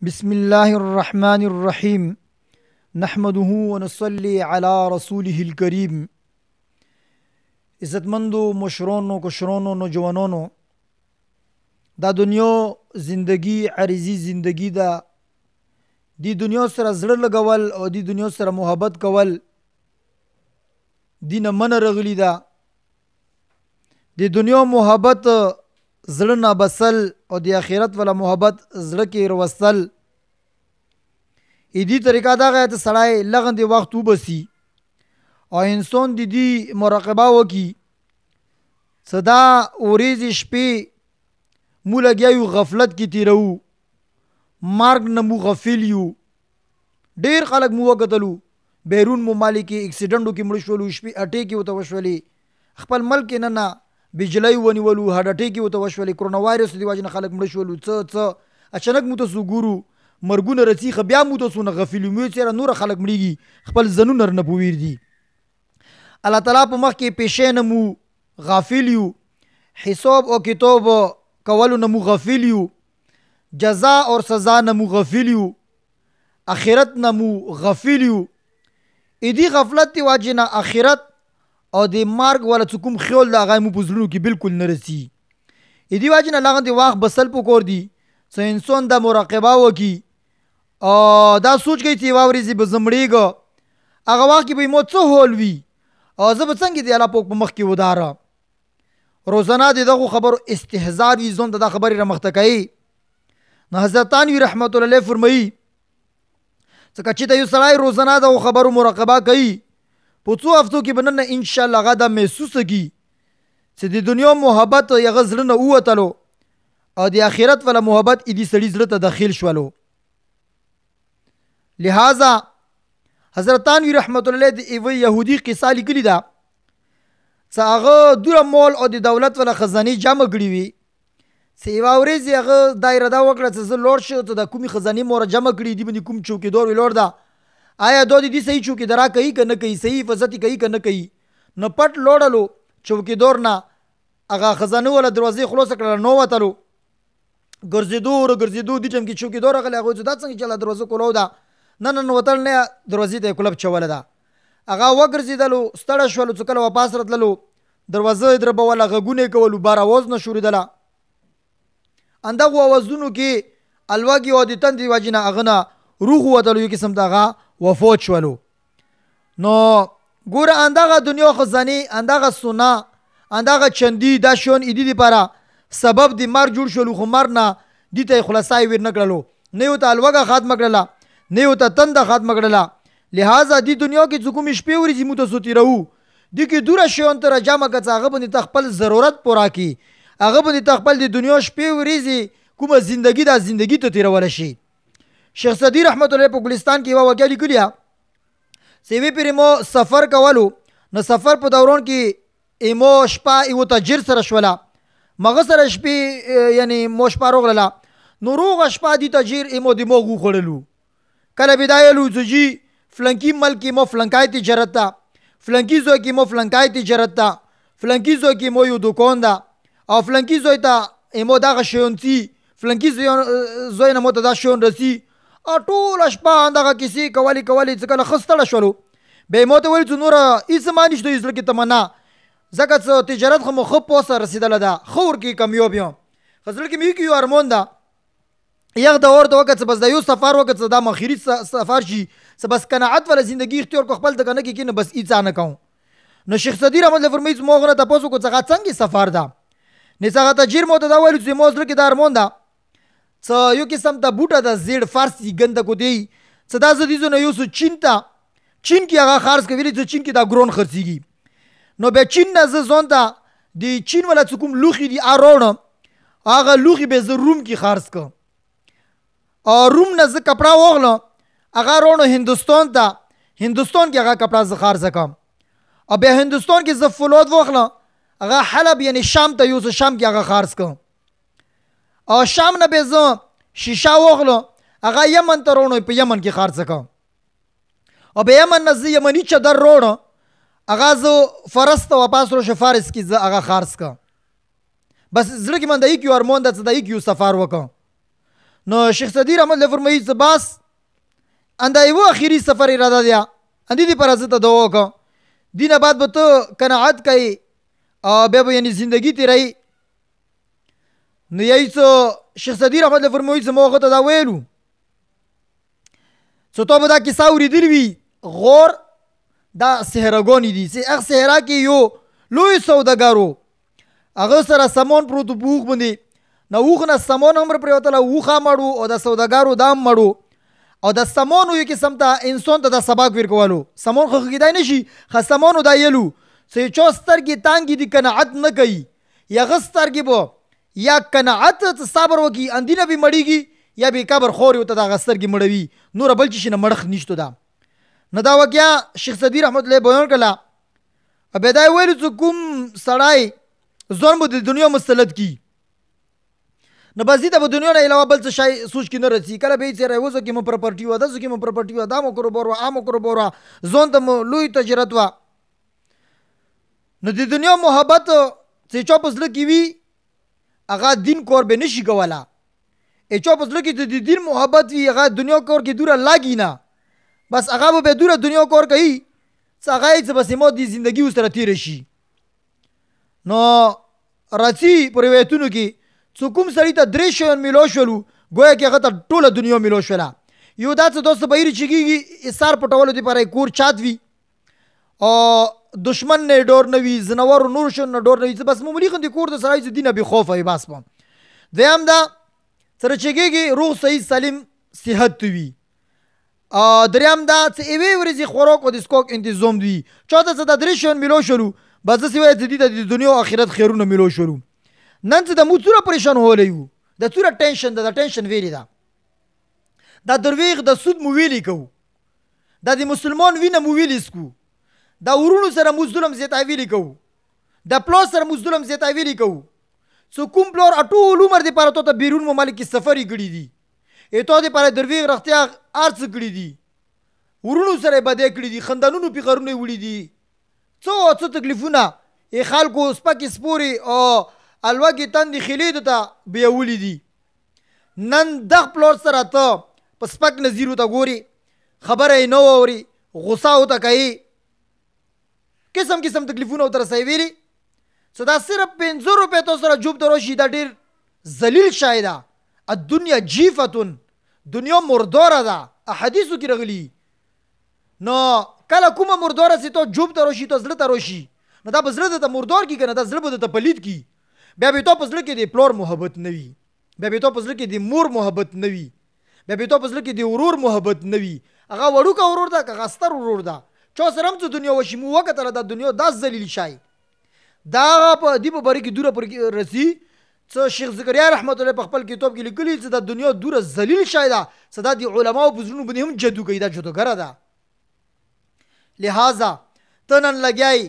بسم الله الرحمن الرحيم نحمده ونصلي على رسوله الكريم. عزتمندو مشرونو کشرونو نوجوانونو، دا دنیا زندگی عریضی زندگی دا. دی دنیا سره زړه لګول او دی دنیا سره محبت کول دینه من رغلی دا. دی دنیا محبت زړه نه بسل او دی آخرت والا محبت زړه کې روستل. ایدی طریقہ دا غیت سړی لغن دی وقت وبسی او انسان دی مراقبه وکي. صدا اوریزی شپې مو لګیا یو غفلت کې تیرو، مرګ نه مو غفل یو. ډیر خلک مو وکتلو بیرون ممالک کې اکسیډنټو کې مړ شولو، شپې اټیک وته وشولې، خپل ملک نه بجلی ونیولو، هارت اټیک وته وشولې، کرونا وایرس دی واجنه خلک مړ شولو. څه اچانک مو ته ګورو مرګونه رسیخه، بیا مو ته سونه غفل مو چیرې نور خلک مړیږي، خپل زنون نه پویر دي. الله تعالی په مخ کې پیشې نه مو غافل یو، حساب او کتاب کولو نه مو غافل یو، جزا اور سزا نه مو غافل یو، اخرت نه مو غافل یو. ایدی غفلت دی واجنه اخرت او د مرګ ولا کوم خیال دا غي مو پزړو کې بالکل نه رسی. ایدی واجنه لاغه دی واخ بسل پکور دی څه انسان دا مراقبه وکي او دا سوچ کوي چې واوري به زمړیږي، هغه وخت کې به مو څه هول وي او زه به څنګه دی الله پاک په مخ کې وداره. روزانه دغه خبرو استهزاء وي، ځون دا خبرې را مخته کوي. نو حضرت تانوی رحمت الله علیه فرمایي څنګه چې د یو سړی روزانه د خبرو مراقبه کوي، په څو هفتو کې بننه ان شاء الله غدا محسوس کی چې د دنیا محبت یا غزل نه اوتلو او د آخرت ولا محبت دې سړي زړه ته داخل شولو. لہذا حضرت تانوی رحمت الله علیه د ایو يهودي قصه لیکلی دا چې هغه دوره مول او د دولت ولا خزانه جمع کړی وي. سیوا ورځ هغه دایره دا وکړه چې زه لوړ شو ته د کومي خزانه مور جمع کړی دی، باندې کوم چوکیدار ولور دا آیا دو دي صحیح چوکیدارا کوي کنه کوي، صحیح حفاظت کوي کنه کوي. نو پټ لوړلو چوکیدار نه هغه خزانه ولا دروازې خلاص کړل، نو وتلو ګرځېدو دي چې چوکیدار غل هغه دا څنګه چې دروازه کولو دا نه وتل نه دروازې ته کلب چول دا هغه وګرځیدلو ستړی شولو څه کله واپس راتللو دروازه در به ولا غږونه کولو بار आवाज نه شوریدله. اندغه आवाजونو کې الواګي او د تندې واجنه اغنه روح وتلو یو قسم دغه وفات شولو. نو ګوره اندغه دنیا خزانه اندغه سونا اندغه چندی دا شون ایدی دی پاره سبب دی مر جوړ شولو، خو مرنه دی ته خلاصای ور نکړلو، نه یو ته الوګه ختم کړله، نه یو ته تند ختم کړله. لہذا دی دنیا کې کوم شپې ورځې مو ته سوتی راو دی کې دوره شون تر جامه کڅ هغه باندې خپل ضرورت پورا کی، هغه باندې خپل دی دنیا شپې ورځې کومه زندگی دا زندگی ته تیرول شي. شیخ صدی رحمت الله په ګلستان کې یو واقعه لیکلیا سیوی پر مو سفر کولو. نو سفر په دوران کې ایمو شپه یو تاجر سره شولا، مغه سره شپې یعنی مو شپه روغله، نو روغ شپه دی تاجر ایمو دی مو غو خړلو. کله بدایلو چې فلانکی ملک مو فلانکای تجارت تا، فلانکی زو کې مو فلانکای تجارت تا، فلانکی زو کې مو یو دکان دا او فلانکی زو ته ایمو دا شونتی، فلانکی زو نه مو ته دا شون رسی. ټول شپه اندغه کیسې کولی چې کله خستړه شولو به مو ته ویل چې نور هیڅ معنی شته زړه کې تمنا ځکه چې تجارت خو مخ په سر رسیدله ده، خور کې کمیوب یم خزل کې میو کې ارمون ده یغ د اور د وخت بس د یو سفر وخت دا مخیری سفر شي بس قناعت ولا زندگی اختیار کو خپل د کنه کې نه بس ایڅ نه کوم. نو شیخ صدی رحمت الله فرمایي موغه ته پوسو کو څنګه سفر ده نه څنګه تجیر مو ته دا ویل چې مو زړه کې د ارمون ده څه یو قسم ته بوټه د زیړ فارسی ګنده کو دی څه دا زدیزو نه یو سو چین کې هغه خارج کوي چې چین کې دا ګرون خرڅيږي. نو به چین نه زون ته دی چین ولا کوم لوخي دی ارونه هغه لوخي به ز روم کې خارج ک او روم نه ز کپڑا وغله هغه رونو هندستان کې هغه کپڑا ز خارج کم او به هندستان کې ز فولاد وغله هغه حلب یعنی شام ته یو شام کې هغه خارج ک او شام نه به ز شیشه وغله هغه یمن ته رونو په یمن کې خارج ک او به یمن نه ز یمنی چدر رونو هغه ز فرست او پاس رو فارس کې ز هغه خارج ک. بس زړه کې من د یو ارمون د یو سفر وکم. نو شیخ صدی رحمت الله فرمایي چې بس انده یو اخیری سفر اراده دی اندی دی پر ازته دوا وکړه دینه بعد به ته قناعت کوي او بیا به یعنی زندگی تیرای نو یې څه شیخ صدی رحمت الله فرمایي چې موږ ته دا ویلو څه ته به دا کیسه اورېدلې وي غور دا صحراګانې دي چې هغه صحرا کې یو لوی سوداګر هغه سره سامان پروت په اوښ باندې نو اوښ نه سامان هم پرېوتله اوښ هم مړو او د سوداګرو دا هم مړو او د سامان یو قسم ته انسان ته د سبق ورکولو سامان خو کېدای نه شي خو سامانو دا یلو چې چا سترګې تانګې دي قناعت نه کوي یا هغه سترګې به یا قناعت صبر وکړي اندینه به مړېږي یا به قبر خوري ورته دغه سترګې مړوي نور بل چی نه مړخ نشته دا نه دا واقعیا شیخ صدی رحمت الله بیان کړه ابه دا ویل چې کوم سړی ځان به د دنیا مسلط کی نه بازی ته په دنیا نه علاوه بل څه شی سوچ کې نه رسی کله به یې راوځي چې مو پراپرټي و دا چې مو پراپرټي و دا مو کرو بورو امو کرو بورو ځان ته لوی تجربه وا نو د دنیا محبت چې چا په ځل کې وي هغه دین کور به نشي کولا چا په ځل کې د دین محبت وي هغه دنیا کور کې دوره لاګي نه بس هغه به دوره دنیا کور کوي څه هغه چې بس مو د ژوندۍ سره تیر شي نو راځي په روایتونو کې څو کوم سړی ته 3 میلو شولو گویا کې هغه ته ټوله دنیا میلو شوله یو دا څه دوست بهیر چېږي اثار پټولو دپاره یې کور چات وي او دشمن نه ډور نه وي ځناورو نور شو نه ډور نه وي بس معمولي غوندې کور د سړی چې دینه بېخوفه وي بس په دویم دا سره چېږي روغ صحیح سالم صحت وي دریم دا چې یوې ورځې خوراک او د سکوک انتظام وي چاته څه دا 3 میلو شولو بس داسې وایي چې دې ته د دنیا او آخرت خیرونه میلو شولو نن چې د موږ څومره پریشان هولی یو د څومره ټینشن ده د ټینشن ویلې ده دا درویغ د سود مو ویلې کوو دا د مسلمان وینه مو ویلې څکو دا ورونو سره مو ظلم زیاتی ویلې کوو د پلار سره مو ظلم زیاتی ویلې کوو څو کوم پلار ټول عمر دپاره تا ته بیرون ممالک کې سفرې کړي دي تا دپاره درویغ رښتیا هر څه کړي دي ورونو سره یې بدۍ کړي دي خندانونو پیغارونه یې وړي دي څه تکلیفونه یې خلکو سپکې سپورې او الوګي تندې خیلې ته بیولې دي نن دغه پلور سره ته په سپک نظیر ته ګوري خبره یې نه اوري غصه ورته کوي قسم قسم تکلیفونه ورته رسوي ویلي څه دا صرف 500 روپۍ تو سره جوب ته راشي دا ډېر ذلیل شی ده الدنیا جیفتون دنیا مرداره ده احادیثو کې راغلي نو کله کومه مرداره سي تو جوب ته راشي تو زړه ته راشي نو دا به زړه درته مردار کي که نه دا زړه به درته پلید کي بیا به تو په زړه کې د پلور محبت نه وي بیا به تو په زړه کې د مور محبت نه وي بیا به تو په زړه کې د ورور محبت نه وي هغه وړوکه ورور ده که هغه ستر ورور ده چا سره هم څه دنیا وشي مو وکتله دا دنیا دا ذلیل شی دا هغه په دې په باره کې دوره پورې رسي څه شیخ زکریا رحمت الله په خپل کتاب کې لیکلي چې دا دنیا دوره ذلیل شی ده څه دا د علماو په زړونو باندې هم جادو کوي دا جادوګره ده لہذا ته نن لګیایي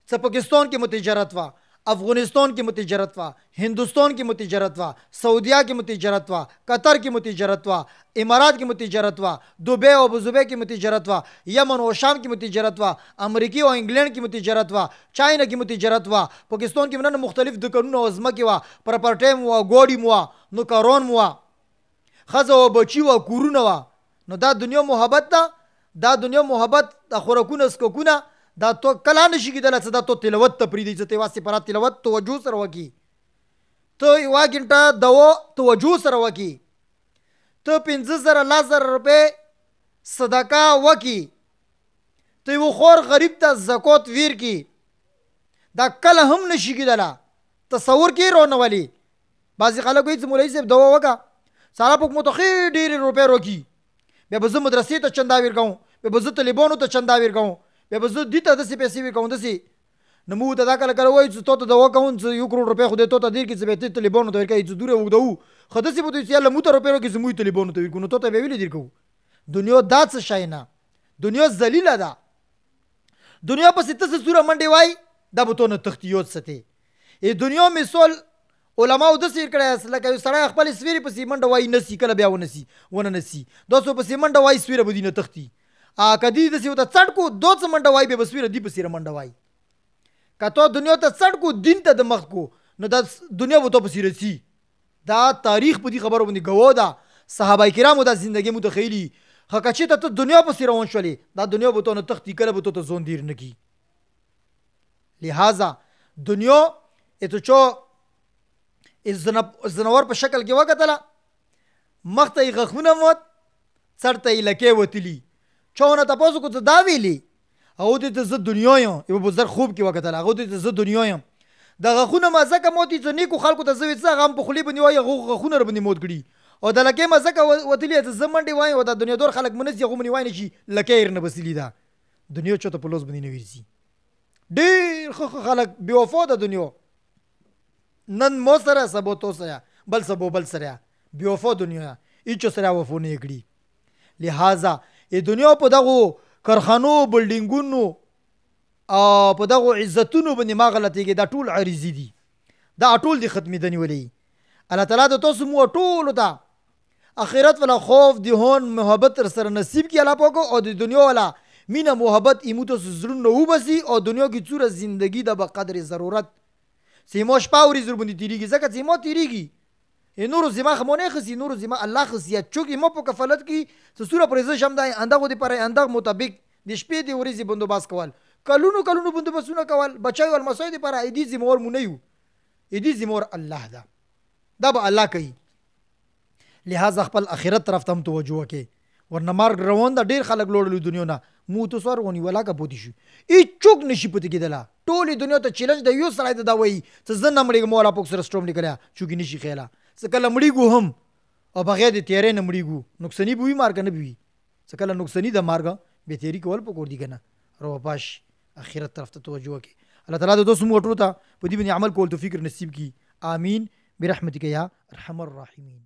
څه پاکستان کې مو تجارت وه افغانستان کې مو تجارت وه هندوستان کې مو تجارت وه سعودیه کې مو تجارت وه قطر کې مو تجارت وه امارات کې مو تجارت وه دوبۍ او ابوظبۍ کې مو تجارت وه یمن او شام کې مو تجارت وه امریکې او انګلینډ کې مو تجارت وه چاینا کې مو تجارت وه پاکستان کې نن مختلف دکانونه او ځمکې وه پراپرټۍ مو وه ګوډي مو وه نوکران مو وه ښځه او بچي وه کورونه وه نو دا دنیا محبت ده دا دنیا محبت د خوراکونه سکوکونه دا تو کله نشي کېدلی څه دا تو تلاوت ته پرېږدي چې ته واسې پره تلاوت توجه سره وکړي ته یوه ګنټه دوا توجه سره وکړي ته 15,000 روپۍ صدقه وکړي ته یو خور غریب ته زکات ویر کړي دا کله هم نشي کېدلی تصور کې رانولي بعضې خلک وایي چې مولوي صاحب دوا وکړه سارا پوک مو ته ښې ډېرې روپۍ راکړي بیا به زه مدرسې ته چندا ورکوم بیا به زه طالبانو ته چندا ورکوم بیا به زه دې ته داسې پیسې ورکوم داسې نو موږ ته دا کله کله وایو چې تو ته دوا کوم چې 1 کروڑ روپۍ خو دې تو ته ډېر کړي چې بیا ته طالبانو ته ورکوي چې دوره اوږدوو خو داسې به دوی چې یاله موږ ته روپۍ راکړي چې موږ طالبانو ته ورکوو نو تو ته بیا ولې درکوو دنیا دا څه شی نه دنیا ذلیله ده دنیا پسې ته څه سوره منډې وایي دا به تو نه تښتي یو څه دنیا مثال علماو داسې کړی لکه یو سړی خپلې سویرې پسې منډه وایي نسي کله بیا ونه نسي داسې پسې منډه وایي سویره به دې نه تښتي که دې داسې ورته څټ کو دو څه منډه وایي بیا به سویره دې پسې منډه وایي که تو دنیا ته څټ کو دین ته د مخ کو نو دا دنیا به تو پسې رسي دا تاریخ په دې خبرو باندې ګواه ده صحابه کرامو دا زندگی متخیلی خکچې ته دنیا پسې روان شولې دا دنیا به تو نه تختی کله به تو زون دیر نکی لہذا دنیا اتو چو زنور په شکل کې وکتله مخته یې غخونه موت سرته یې لکې وتلی چونه تاسو کو ته دا ویلی او دې زه دنیا یم یو بزر خوب کې وکتله هغه دې زه دنیا یم دا غخونه ما زکه موتی ته نیکو خلکو ته زوی څه غم په خلی باندې وای غخونه ر باندې موت کړي او د لکې ما زکه وتلی ته زمنډي وای او د دنیا دور خلک منځ یې غومنی وای نه شي لکې رنه بسلی دا دنیا چوته په لوز باندې نه ورسي ډېر خلک بے وفا د دنیا نن مو سره سبو تو سره بل سبو بل سره بے وفا دنیا هیڅ سره وفا نه کړي لہذا ای دنیا په دغه کارخانو بلډینګونو او په دغه عزتونو باندې ما غلطیږي دا ټول عارضی دي دا ټول دي ختمېدنې ولې الله تعالی د تاسو مو ټول ته اخرت ولا خوف دی هون محبت سره نصیب کی الله پاک او د دنیا ولا مینا محبت ایموتو زړونو وبسي او دنیا کی څوره زندگی د بقدر ضرورت سیمو شپاوري زر باندې تیریږي ځکه سیمو تیریږي نور زما خمونه خسي نور زما الله خصيات چوکي مو په کفالت کی څوره پرېزه شم دا اندغه دی پر اندغه مطابق د شپې دی ورځي بندوباس کول کلونو بندوباسونه کول بچای ول مسای دی پر ایدی زمور مونیو ایدی زمور الله دا به الله کوي لہذا خپل اخرت طرف ته توجه وکړي ورنه مارګ روان دا ډیر خلک لوړل دنیا نه مو تو سر ونی ولا کا پوتی شي ای چوک نشي پته کېدلا ټولې دنیا ته چیلنج د یو سړی دا وایي چې زه نه مړېږم مولا پوک سره سټروم لیکلیا چوکې نشي خیاله څه کله مړېږو هم او بغیر د تیرې نه مړېږو نقصانی به وي مارګ نه وي څه کله نقصانی د مارګ به تیری کول پکور دي کنه رو پاش اخرت طرف ته توجه وکړي الله تعالی د دوست مو ټرو ته په دې باندې عمل کول توفیق نصیب کی آمین برحمتک یا ارحم الراحمین.